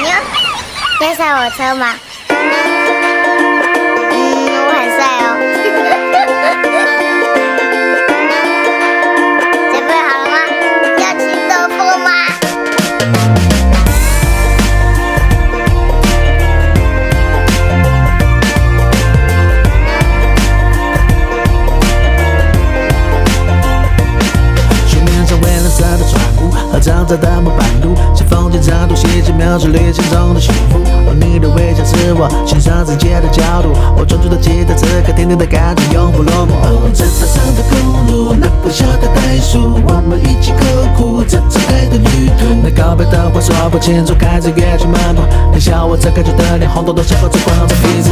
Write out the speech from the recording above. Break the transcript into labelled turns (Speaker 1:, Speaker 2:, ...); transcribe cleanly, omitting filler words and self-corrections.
Speaker 1: 妞，要上我车吗？我很帅哦。准备好了吗？要骑走风吗？
Speaker 2: 水面上蔚蓝色的船坞和长长的木板路，像风景长度细致描述旅行中的幸福。而你的微笑是我欣赏世界的角度，我专注的期待此刻甜甜的感觉永不落幕。这山上的公路，那不小的袋鼠，我们一起刻苦这次爱的旅途。那告别的话说不清楚，开着乐去漫步，你笑我这开出的脸红彤彤，像猴子光着屁股。